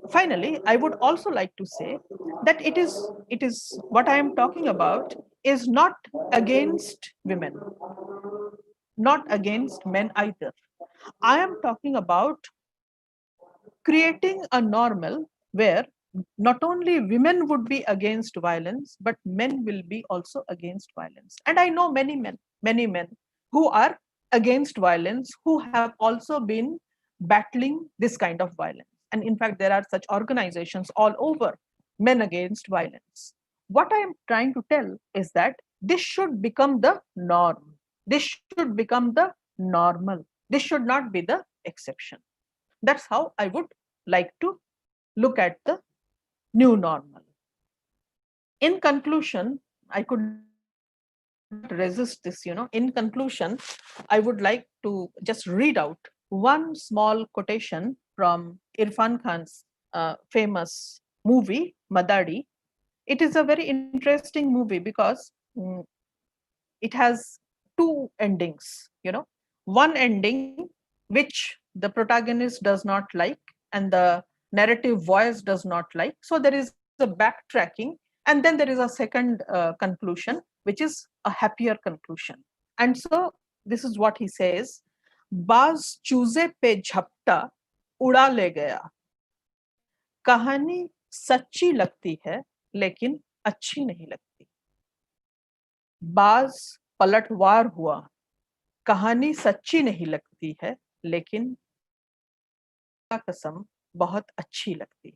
Speaker 5: Finally, I would also like to say that it is what I am talking about is not against women, not against men either. I am talking about creating a normal where not only women would be against violence, but men will be also against violence. And I know many men who are against violence, who have also been battling this kind of violence. And in fact, there are such organizations all over, Men Against Violence. What I am trying to tell is that this should become the norm. This should become the normal. This should not be the exception. That's how I would like to look at the new normal. In conclusion, I could not resist this. In conclusion, I would like to just read out one small quotation from Irfan Khan's famous movie, Madadi. It is a very interesting movie because it has two endings. One ending which the protagonist does not like and the narrative voice does not like. So there is a backtracking, and then there is a second conclusion, which is a happier conclusion. And so this is what he says: बाज चूजे पे झपटा उड़ा ले गया, कहानी सच्ची लगती है लेकिन अच्छी नहीं लगती. बाज पलटवार हुआ, कहानी सच्ची नहीं लगती है लेकिन कसम बहुत अच्छी लगती है.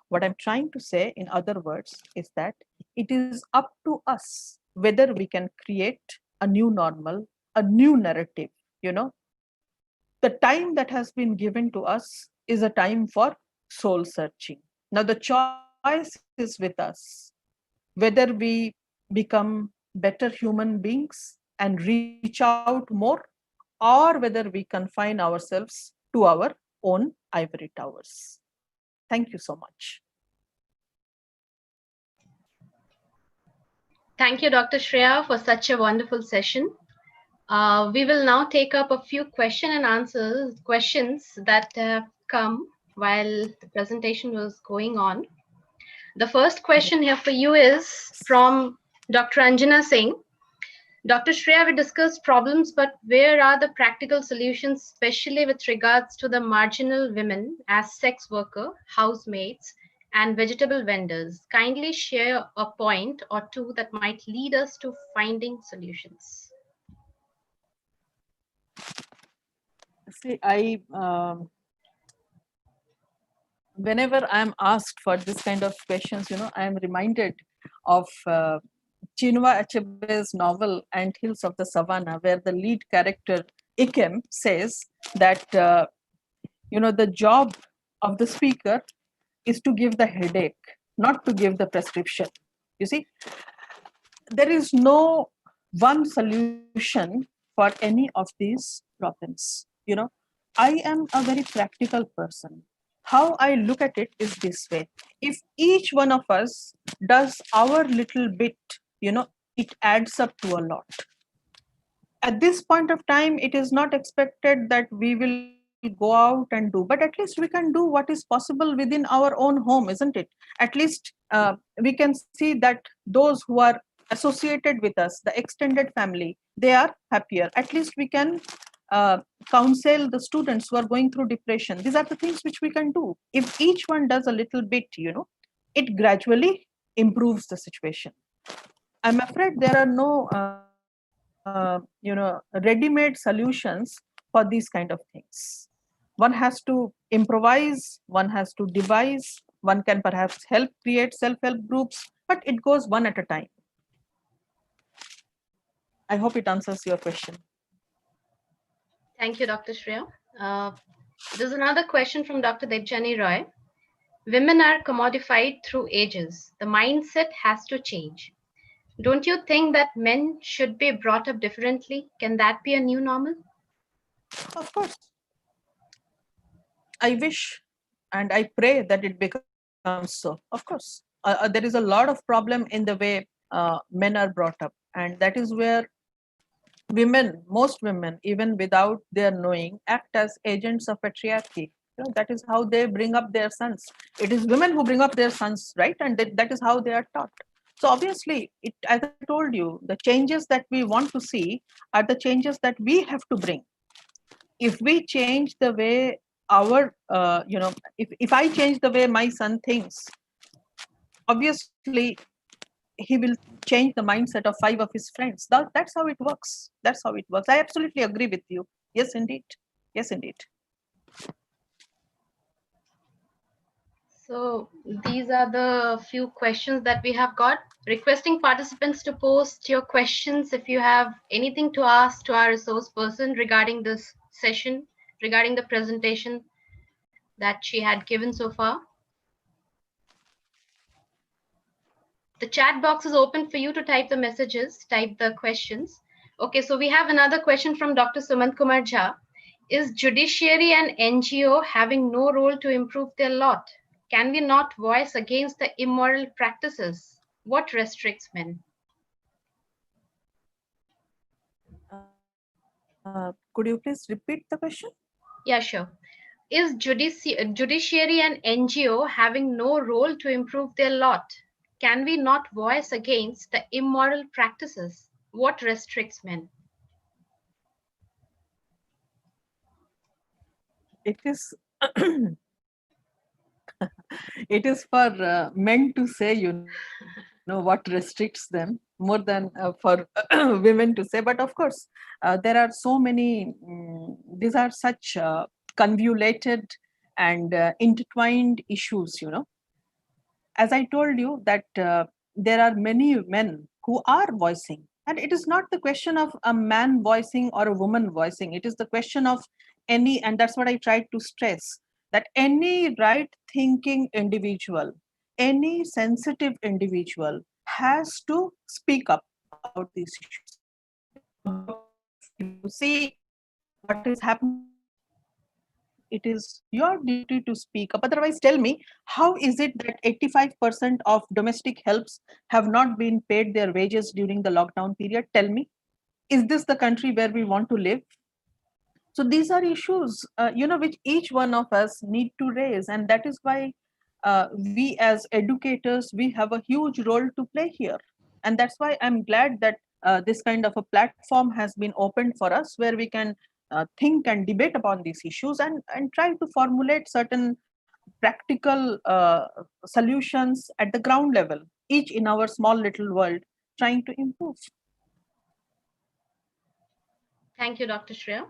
Speaker 5: What I'm trying to say, in other words, is that it is up to us whether we can create a new normal, a new narrative. The time that has been given to us is a time for soul searching. Now the choice is with us whether we become better human beings and reach out more, or whether we confine ourselves to our own ivory towers. Thank you so much.
Speaker 1: Thank you, Dr. Shreya, for such a wonderful session. We will now take up a few questions that have come while the presentation was going on. The first question here for you is from Dr. Anjana Singh. Dr. Shreya, we discussed problems, but where are the practical solutions, especially with regards to the marginal women as sex worker, housemaids, and vegetable vendors. Kindly share a point or two that might lead us to finding solutions.
Speaker 5: See, whenever I'm asked for this kind of questions, I am reminded of Chinua Achebe's novel *And Hills of the Savannah*, where the lead character Ikem says that the job of the speaker is to give the headache, not to give the prescription. You see, there is no one solution for any of these problems. I am a very practical person. How I look at it is this way: if each one of us does our little bit, it adds up to a lot. At this point of time, it is not expected that we will go out and do, but at least we can do what is possible within our own home, isn't it? At least we can see that those who are associated with us, the extended family, they are happier. At least we can uh, counsel the students who are going through depression. These are the things which we can do. If each one does a little bit, it gradually improves the situation. I'm afraid there are no ready-made solutions for these kind of things. One has to improvise, one has to devise, one can perhaps help create self-help groups, but it goes one at a time. I hope it answers your question.
Speaker 1: Thank you, Dr. Shreya. There's another question from Dr. Debjani Roy. Women are commodified through ages. The mindset has to change. Don't you think that men should be brought up differently? Can that be a new normal?
Speaker 5: Of course, I wish and I pray that it becomes so. Of course, there is a lot of problem in the way men are brought up, and that is where most women, even without their knowing, act as agents of patriarchy. That is how they bring up their sons. It is women who bring up their sons, right? And that is how they are taught. So obviously, as I told you, the changes that we want to see are the changes that we have to bring. If we change the way if I change the way my son thinks, obviously he will change the mindset of 5 of his friends. That's how it works. That's how it works. I absolutely agree with you. Yes, indeed. Yes, indeed.
Speaker 1: So these are the few questions that we have got. Requesting participants to post your questions if you have anything to ask to our resource person regarding this session, regarding the presentation that she had given so far. The chat box is open for you to type the messages, type the questions. Okay, so we have another question from Dr. Sumant Kumar Jha. Is judiciary and NGO having no role to improve their lot? Can we not voice against the immoral practices? What restricts men?
Speaker 5: Could you please repeat the question?
Speaker 1: Yeah, sure. Is judiciary and NGO having no role to improve their lot? Can we not voice against the immoral practices? What restricts men?
Speaker 5: It is it is for men to say, what restricts them, more than for women to say. But of course, there are so many, these are such convoluted and intertwined issues. As I told you that there are many men who are voicing, and it is not the question of a man voicing or a woman voicing. It is the question of any, and that's what I tried to stress, that any right thinking individual, any sensitive individual has to speak up about these issues. If you see what is happening in your home, it is your duty to speak up. Otherwise, tell me, how is it that 85% of domestic helps have not been paid their wages during the lockdown period? Tell me, is this the country where we want to live? So these are issues, which each one of us need to raise, and that is why we as educators, we have a huge role to play here. And that's why I'm glad that this kind of a platform has been opened for us, where we can think and debate upon these issues, and try to formulate certain practical solutions at the ground level, each in our small little world, trying to improve.
Speaker 1: Thank you, Dr. Shreya.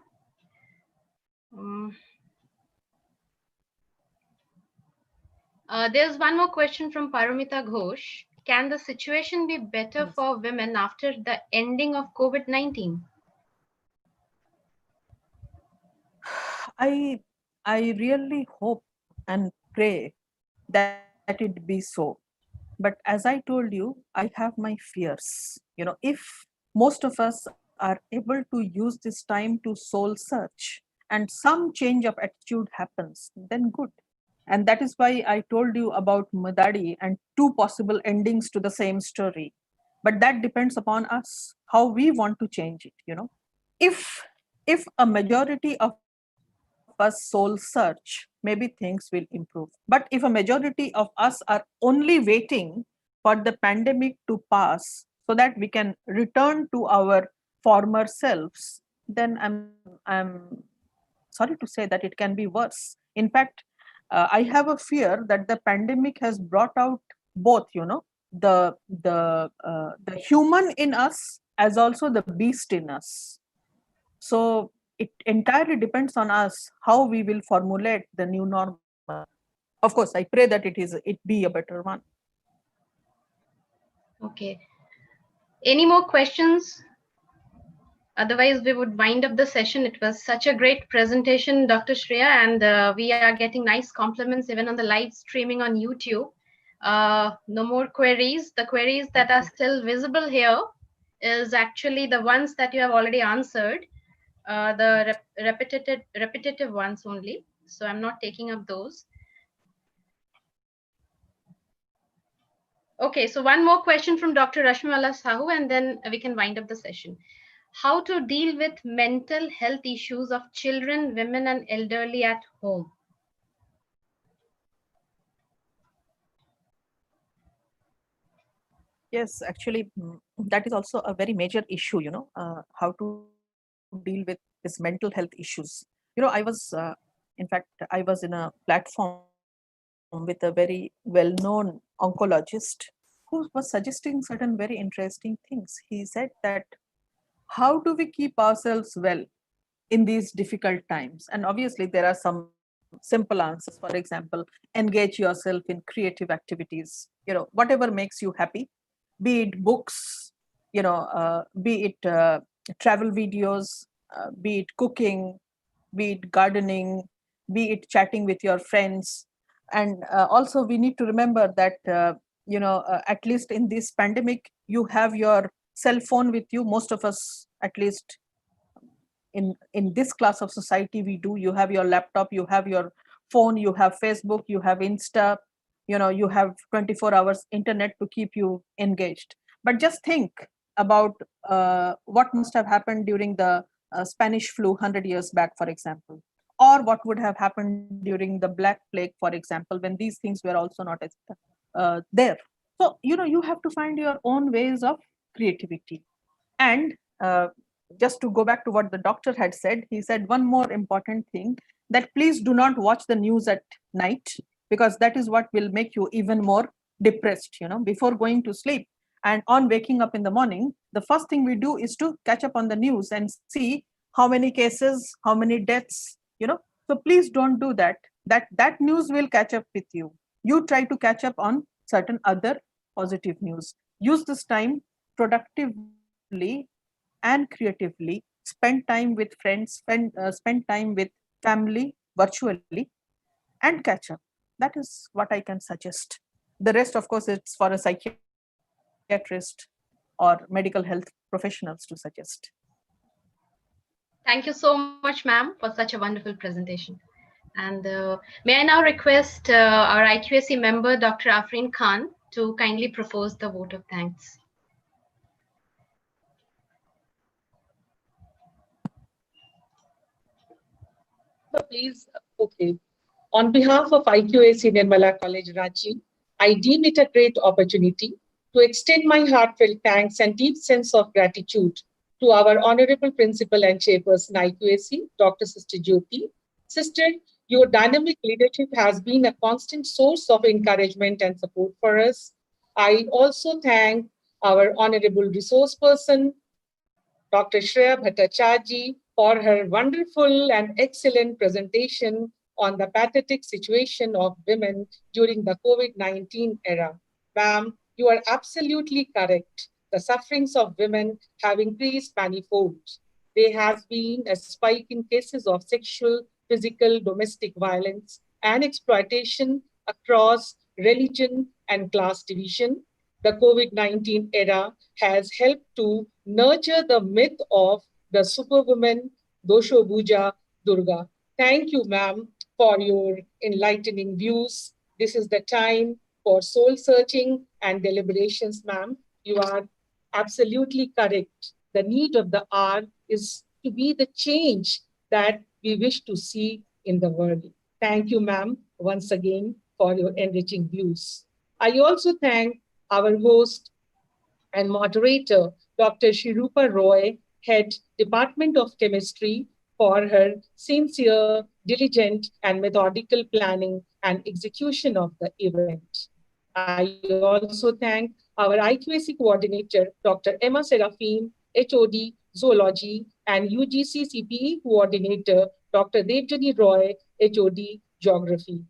Speaker 1: There's one more question from Paramita Ghosh. Can the situation be better for women after the ending of COVID-19?
Speaker 5: I really hope and pray that it be so. But as I told you, I have my fears. If most of us are able to use this time to soul search and some change of attitude happens, then good. And that is why I told you about Madadi and two possible endings to the same story. But that depends upon us, how we want to change it. If a majority of us soul search, maybe things will improve. But if a majority of us are only waiting for the pandemic to pass so that we can return to our former selves, then I'm sorry to say that it can be worse. In fact, I have a fear that the pandemic has brought out both, the human in us as also the beast in us. So it entirely depends on us how we will formulate the new normal. Of course, I pray that it be a better one.
Speaker 1: Okay. Any more questions? Otherwise, we would wind up the session. It was such a great presentation, Dr. Shreya, and we are getting nice compliments even on the live streaming on YouTube. No more queries. The queries that are still visible here is actually the ones that you have already answered, the repetitive ones only. So I'm not taking up those. Okay, so one more question from Dr. Rashmala Sahu, and then we can wind up the session. How to deal with mental health issues of children, women, and elderly at home?
Speaker 5: Yes, actually, that is also a very major issue, how to deal with this mental health issues. I was in a platform with a very well-known oncologist who was suggesting certain very interesting things. He said that, how do we keep ourselves well in these difficult times? And obviously, there are some simple answers. For example, engage yourself in creative activities, whatever makes you happy, be it books, be it travel videos, be it cooking, be it gardening, be it chatting with your friends. And also, we need to remember that, at least in this pandemic, you have your cell phone with you. Most of us, at least in this class of society, we do. You have your laptop, you have your phone, you have Facebook, you have Insta, you have 24 hours internet to keep you engaged. But just think about what must have happened during the Spanish flu 100 years back, for example, or what would have happened during the Black Plague, for example, when these things were also not as there. So you have to find your own ways of creativity. And just to go back to what the doctor had said, he said one more important thing, that please do not watch the news at night, because that is what will make you even more depressed, before going to sleep. And on waking up in the morning, the first thing we do is to catch up on the news and see how many cases, how many deaths, so please don't do that. That news will catch up with you. You try to catch up on certain other positive news. Use this time productively and creatively. Spend time with friends, spend time with family virtually, and catch up. That is what I can suggest. The rest, of course, it's for a psychiatrist or medical health professionals to suggest.
Speaker 1: Thank you so much, ma'am, for such a wonderful presentation. And may I now request our IQAC member, Dr. Afreen Khan, to kindly propose the vote of thanks.
Speaker 4: Please, okay. On behalf of IQAC Nirmala College, Ranchi, I deem it a great opportunity to extend my heartfelt thanks and deep sense of gratitude to our Honorable Principal and Chairperson IQAC, Dr. Sister Jyoti. Sister, Your dynamic leadership has been a constant source of encouragement and support for us. I also thank our honorable resource person, Dr. Shreya Bhattacharji, for her wonderful and excellent presentation on the pathetic situation of women during the COVID-19 era. Ma'am, you are absolutely correct. The sufferings of women have increased manifold. There has been a spike in cases of sexual, physical, domestic violence and exploitation across religion and class division. The COVID-19 era has helped to nurture the myth of the superwoman Dosho Bhuja Durga. Thank you, ma'am, for your enlightening views. This is the time for soul searching and deliberations, ma'am. You are absolutely correct. The need of the hour is to be the change that we wish to see in the world. Thank you, ma'am, once again for your enriching views. I also thank our host and moderator, Dr. Shirupa Roy, Head, Department of Chemistry, for her sincere, diligent, and methodical planning and execution of the event. I also thank our IQAC coordinator, Dr. Emma Serafim, HOD, Zoology, and UGC CPE coordinator, Dr. Devjani Roy, HOD, Geography.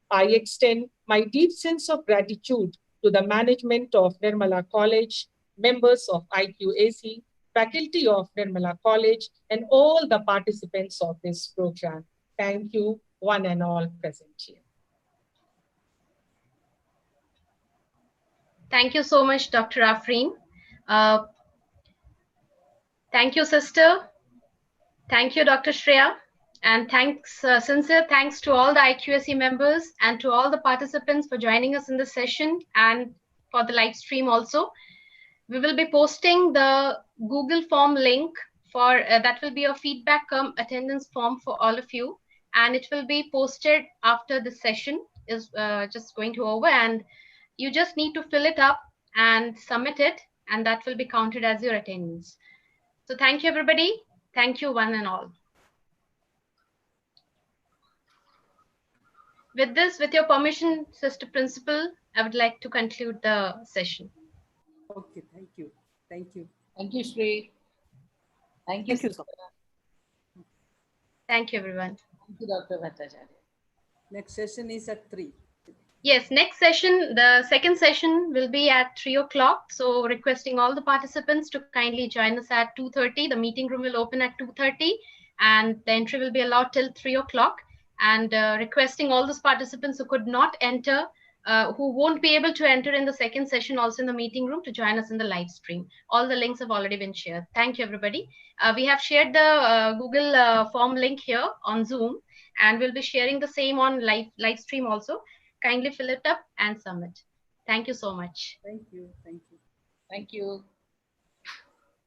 Speaker 4: I extend my deep sense of gratitude to the management of Nirmala College, members of IQAC, faculty of Nirmala College, and all the participants of this program. Thank you, one and all present here.
Speaker 1: Thank you so much, Dr. Afreen. Thank you, sister. Thank you, Dr. Shreya. And sincere thanks to all the IQAC members and to all the participants for joining us in this session and for the live stream also. We will be posting the Google form link for that will be a feedback attendance form for all of you. And it will be posted after the session is just going to over, and you just need to fill it up and submit it, and that will be counted as your attendance. So thank you, everybody. Thank you, one and all. With this, with your permission, Sister Principal, I would like to conclude the session.
Speaker 2: Okay, thank you. Thank you.
Speaker 8: Thank you, Shreya. Thank you, sister.
Speaker 1: Thank you, everyone.
Speaker 8: Thank you, Dr. Bhattacharji.
Speaker 2: Next session is at 3.
Speaker 1: Yes, next session, the second session will be at 3 o'clock. So requesting all the participants to kindly join us at 2:30. The meeting room will open at 2:30 and the entry will be allowed till 3 o'clock. And requesting all those participants who could not enter, who won't be able to enter in the second session also in the meeting room, to join us in the live stream. All the links have already been shared. Thank you, everybody. We have shared the Google form link here on Zoom, and we'll be sharing the same on live stream also. Kindly fill it up and submit. Thank you so much.
Speaker 2: Thank you. Thank you.
Speaker 8: Thank you.